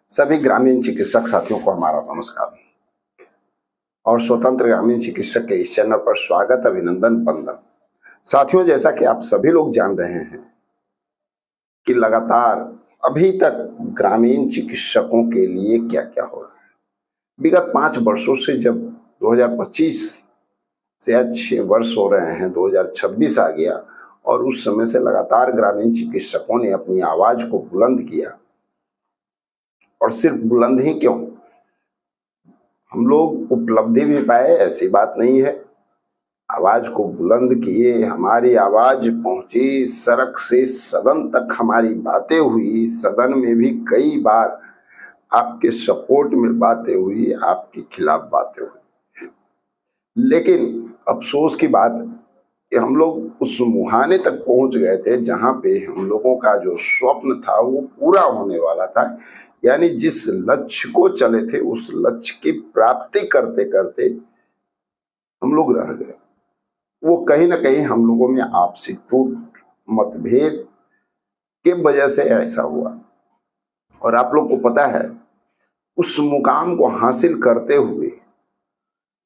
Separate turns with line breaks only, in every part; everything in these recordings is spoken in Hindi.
सभी ग्रामीण चिकित्सक साथियों को हमारा नमस्कार और स्वतंत्र ग्रामीण चिकित्सक के इस चैनल पर स्वागत, अभिनंदन, वंदन। साथियों, जैसा कि आप सभी लोग जान रहे हैं कि लगातार अभी तक ग्रामीण चिकित्सकों के लिए क्या क्या हो रहा है। विगत 5 वर्षों से, जब 2025 से आज 6 वर्ष हो रहे हैं, 2026 आ गया और उस समय से लगातार ग्रामीण चिकित्सकों ने अपनी आवाज को बुलंद किया। और सिर्फ बुलंद ही क्यों, हम लोग उपलब्धि भी पाए, ऐसी बात नहीं है। आवाज को बुलंद किए, हमारी आवाज पहुंची सड़क से सदन तक, हमारी बातें हुई सदन में भी, कई बार आपके सपोर्ट में बातें हुई, आपके खिलाफ बातें हुई। लेकिन अफसोस की बात कि हम लोग उस मुहाने तक पहुंच गए थे जहां पे हम लोगों का जो स्वप्न था वो पूरा होने वाला था। यानी जिस लक्ष्य को चले थे उस लक्ष्य की प्राप्ति करते करते हम लोग रह गए। वो कहीं ना कहीं हम लोगों में आपसी टूट, मतभेद के वजह से ऐसा हुआ। और आप लोग को पता है, उस मुकाम को हासिल करते हुए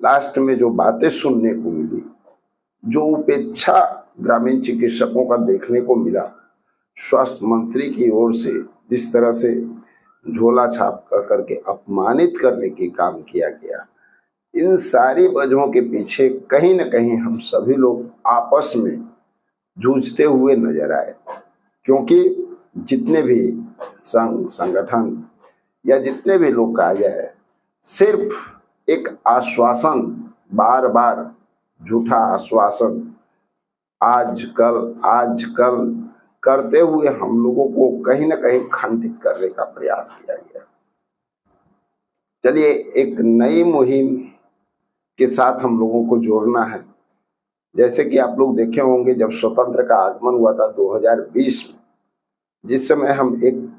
लास्ट में जो बातें सुनने को मिली, जो उपेक्षा ग्रामीण चिकित्सकों का देखने को मिला, स्वास्थ्य मंत्री की ओर से जिस तरह से झोला छाप करके अपमानित करने की काम किया गया, इन सारी वजहों के पीछे कहीं न कहीं हम सभी लोग आपस में जूझते हुए नजर आए। क्योंकि जितने भी संघ संगठन या जितने भी लोग कहा जाए, सिर्फ एक आश्वासन, बार बार झूठा आश्वासन, आज कल करते हुए हम लोगों को कहीं ना कहीं खंडित करने का प्रयास किया गया। चलिए, एक नई मुहिम के साथ हम लोगों को जोड़ना है। जैसे कि आप लोग देखे होंगे, जब स्वतंत्र का आगमन हुआ था 2020 में, जिस समय हम एक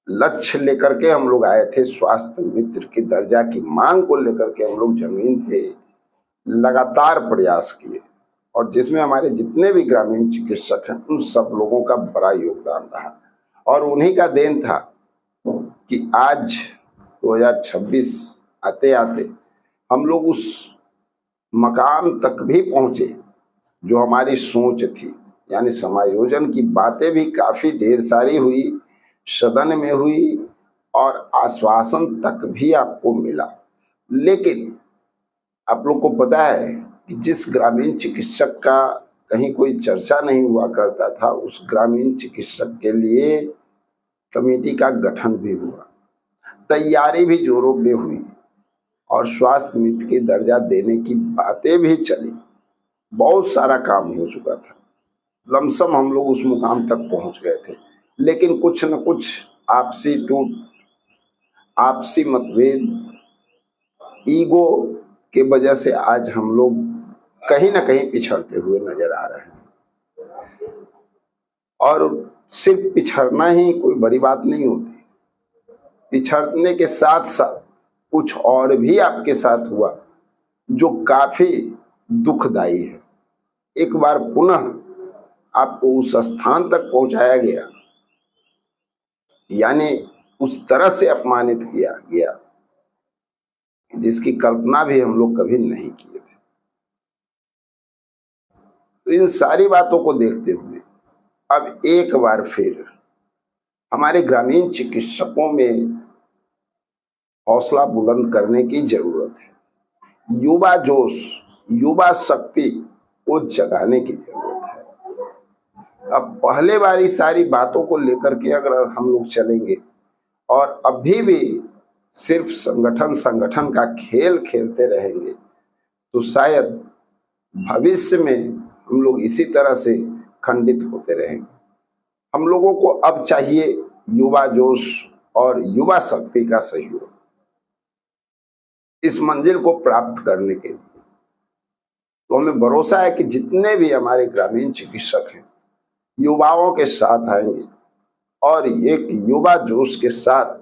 लक्ष्य लेकर के हम लोग आए थे, स्वास्थ्य मित्र की दर्जा की मांग को लेकर के हम लोग जमीन पे लगातार प्रयास किए और जिसमें हमारे जितने भी ग्रामीण चिकित्सक हैं उन सब लोगों का बड़ा योगदान रहा। और उन्हीं का देन था कि आज 2026 आते आते हम लोग उस मकाम तक भी पहुंचे जो हमारी सोच थी। यानी समायोजन की बातें भी काफी ढेर सारी हुई, सदन में हुई और आश्वासन तक भी आपको मिला। लेकिन आप लोग को पता है कि जिस ग्रामीण चिकित्सक का कहीं कोई चर्चा नहीं हुआ करता था, उस ग्रामीण चिकित्सक के लिए कमेटी का गठन भी हुआ, तैयारी भी जोरों पे हुई और स्वास्थ्य मित्र की दर्जा देने की बातें भी चली। बहुत सारा काम हो चुका था, लमसम हम लोग उस मुकाम तक पहुंच गए थे। लेकिन कुछ न कुछ आपसी टूट, आपसी मतभेद, ईगो के वजह से आज हम लोग कहीं ना कहीं पिछड़ते हुए नजर आ रहे हैं। और सिर्फ पिछड़ना ही कोई बड़ी बात नहीं होती, पिछड़ने के साथ साथ कुछ और भी आपके साथ हुआ जो काफी दुखदाई है। एक बार पुनः आपको उस स्थान तक पहुंचाया गया, यानी उस तरह से अपमानित किया गया जिसकी कल्पना भी हम लोग कभी नहीं किए थे। तो इन सारी बातों को देखते हुए अब एक बार फिर हमारे ग्रामीण चिकित्सकों में हौसला बुलंद करने की जरूरत है। युवा जोश, युवा शक्ति को जगाने की जरूरत है। अब पहले वाली सारी बातों को लेकर के अगर हम लोग चलेंगे और अभी भी सिर्फ संगठन का खेल खेलते रहेंगे तो शायद भविष्य में हम लोग इसी तरह से खंडित होते रहेंगे। हम लोगों को अब चाहिए युवा जोश और युवा शक्ति का सहयोग इस मंजिल को प्राप्त करने के लिए। तो हमें भरोसा है कि जितने भी हमारे ग्रामीण चिकित्सक हैं युवाओं के साथ आएंगे और एक युवा जोश के साथ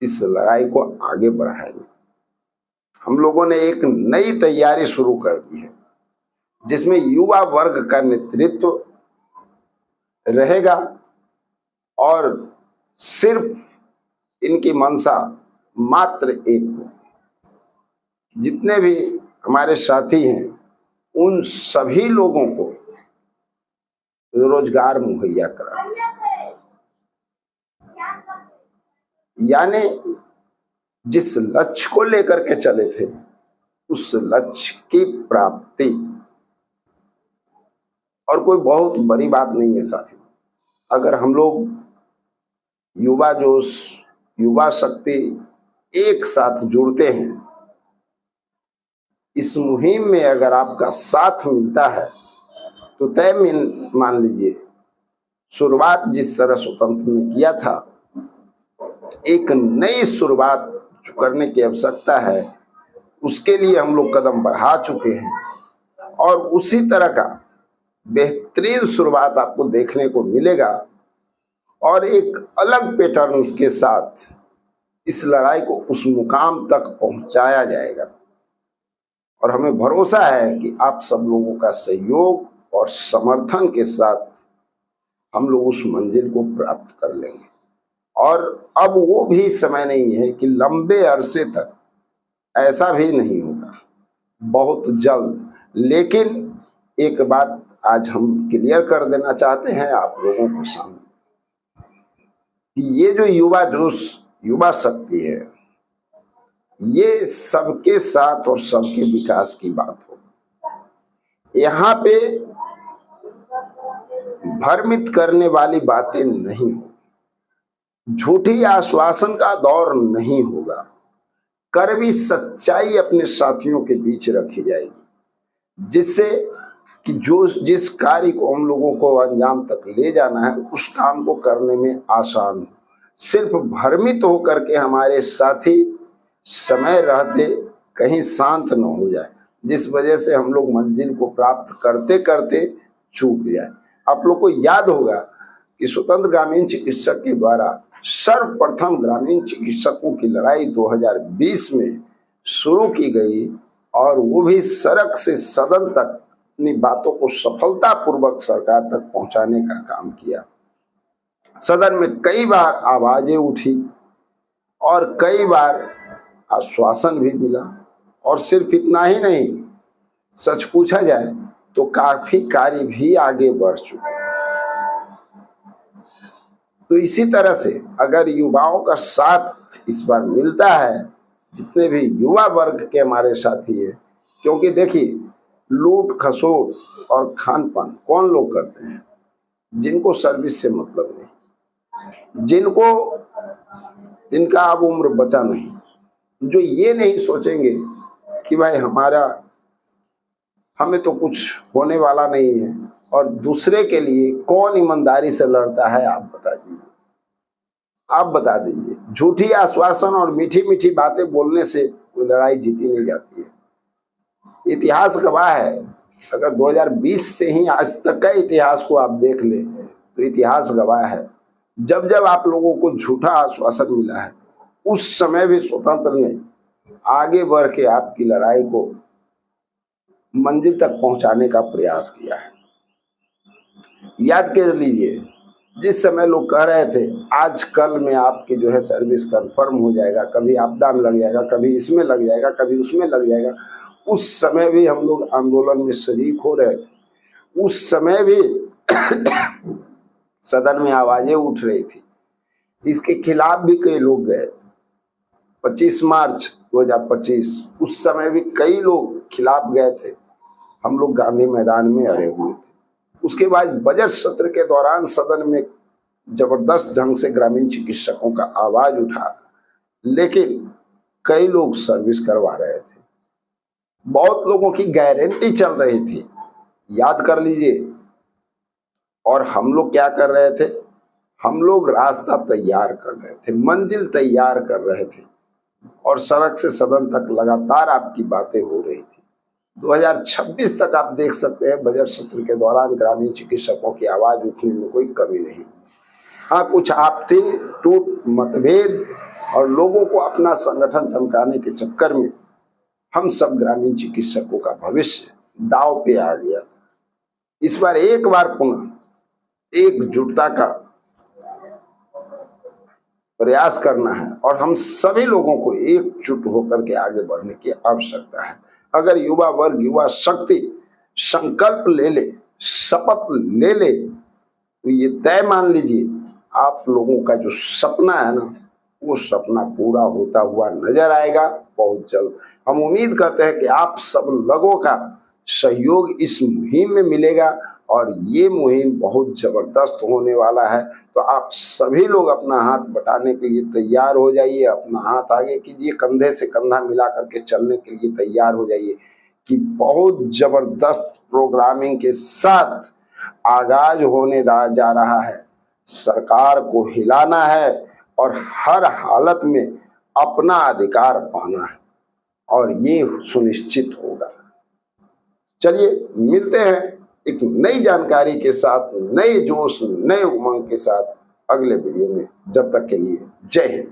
इस लड़ाई को आगे बढ़ाएंगे। हम लोगों ने एक नई तैयारी शुरू कर दी है जिसमें युवा वर्ग का नेतृत्व रहेगा और सिर्फ इनकी मंशा मात्र एक हो। जितने भी हमारे साथी हैं उन सभी लोगों को रोजगार मुहैया करा, यानी जिस लक्ष्य को लेकर के चले थे उस लक्ष्य की प्राप्ति। और कोई बहुत बड़ी बात नहीं है साथियों, अगर हम लोग युवा जोश, युवा शक्ति एक साथ जुड़ते हैं, इस मुहिम में अगर आपका साथ मिलता है तो तय मान लीजिए शुरुआत जिस तरह स्वतंत्र ने किया था, एक नई शुरुआत जो करने की आवश्यकता है उसके लिए हम लोग कदम बढ़ा चुके हैं और उसी तरह का बेहतरीन शुरुआत आपको देखने को मिलेगा और एक अलग पैटर्न के साथ इस लड़ाई को उस मुकाम तक पहुंचाया जाएगा। और हमें भरोसा है कि आप सब लोगों का सहयोग और समर्थन के साथ हम लोग उस मंजिल को प्राप्त कर लेंगे। और अब वो भी समय नहीं है कि लंबे अरसे तक, ऐसा भी नहीं होगा, बहुत जल्द। लेकिन एक बात आज हम क्लियर कर देना चाहते हैं आप लोगों के सामने कि ये जो युवा जोश, युवा शक्ति है, ये सबके साथ और सबके विकास की बात हो। यहाँ पे भ्रमित करने वाली बातें नहीं हो, झूठी आश्वासन का दौर नहीं होगा, कड़वी सच्चाई अपने साथियों के बीच रखी जाएगी, जिससे कि जो जिस कार्य को हम लोगों को अंजाम तक ले जाना है उस काम को करने में आसान हो। सिर्फ भ्रमित होकर के हमारे साथी समय रहते कहीं शांत न हो जाए, जिस वजह से हम लोग मंजिल को प्राप्त करते करते चूक जाए। आप लोग को याद होगा कि स्वतंत्र ग्रामीण चिकित्सक के द्वारा सर्वप्रथम ग्रामीण चिकित्सकों की लड़ाई 2020 में शुरू की गई और वो भी सड़क से सदन तक अपनी बातों को सफलतापूर्वक सरकार तक पहुंचाने का काम किया। सदन में कई बार आवाजें उठी और कई बार आश्वासन भी मिला, और सिर्फ इतना ही नहीं, सच पूछा जाए तो काफी कार्य भी आगे बढ़ चुके। तो इसी तरह से अगर युवाओं का साथ इस बार मिलता है, जितने भी युवा वर्ग के हमारे साथी हैं, क्योंकि देखिए लूट खसोट और खान पान कौन लोग करते हैं? जिनको सर्विस से मतलब नहीं, जिनका अब उम्र बचा नहीं, जो ये नहीं सोचेंगे कि भाई हमें तो कुछ होने वाला नहीं है, और दूसरे के लिए कौन ईमानदारी से लड़ता है? आप बता दीजिए। झूठी आश्वासन और मीठी मीठी बातें बोलने से कोई लड़ाई जीती नहीं जाती है। इतिहास गवाह है, अगर 2020 से ही आज तक का इतिहास को आप देख ले तो इतिहास गवाह है, जब जब आप लोगों को झूठा आश्वासन मिला है उस समय भी स्वतंत्र ने आगे बढ़ के आपकी लड़ाई को मंजिल तक पहुंचाने का प्रयास किया है। याद कर लीजिए, जिस समय लोग कह रहे थे आज कल में आपकी जो है सर्विस कंफर्म हो जाएगा, कभी आपदा में लग जाएगा, कभी इसमें लग जाएगा, कभी उसमें लग जाएगा, उस समय भी हम लोग आंदोलन में शरीक हो रहे थे। उस समय भी सदन में आवाजें उठ रही थी, इसके खिलाफ भी कई लोग गए। 25 मार्च 2025 उस समय भी कई लोग खिलाफ गए थे, हम लोग गांधी मैदान में अड़े हुए थे। उसके बाद बजट सत्र के दौरान सदन में जबरदस्त ढंग से ग्रामीण चिकित्सकों का आवाज उठा, लेकिन कई लोग सर्विस करवा रहे थे, बहुत लोगों की गारंटी चल रही थी, याद कर लीजिए। और हम लोग क्या कर रहे थे? हम लोग रास्ता तैयार कर रहे थे, मंजिल तैयार कर रहे थे, और सड़क से सदन तक लगातार आपकी बातें हो रही थी। 2026 तक आप देख सकते हैं बजट सत्र के दौरान ग्रामीण चिकित्सकों की आवाज उठने में कोई कमी नहीं। हाँ, कुछ आपसी टूट मतभेद और लोगों को अपना संगठन चमकाने के चक्कर में हम सब ग्रामीण चिकित्सकों का भविष्य दांव पे आ गया। इस बार एक बार पुनः एकजुटता का प्रयास करना है और हम सभी लोगों को एकजुट होकर के आगे बढ़ने की आवश्यकता है। अगर युवा वर्ग, युवा शक्ति संकल्प ले ले, शपथ ले ले, तो ये तय मान लीजिए आप लोगों का जो सपना है ना, वो सपना पूरा होता हुआ नजर आएगा बहुत जल्द। हम उम्मीद करते हैं कि आप सब लोगों का सहयोग इस मुहिम में मिलेगा और ये मुहिम बहुत जबरदस्त होने वाला है। तो आप सभी लोग अपना हाथ बटाने के लिए तैयार हो जाइए, अपना हाथ आगे कीजिए, कंधे से कंधा मिला करके चलने के लिए तैयार हो जाइए कि बहुत जबरदस्त प्रोग्रामिंग के साथ आगाज होने जा रहा है। सरकार को हिलाना है और हर हालत में अपना अधिकार पाना है और ये सुनिश्चित होगा। चलिए मिलते हैं एक नई जानकारी के साथ, नए जोश, नए उमंग के साथ अगले वीडियो में। जब तक के लिए जय हिंद।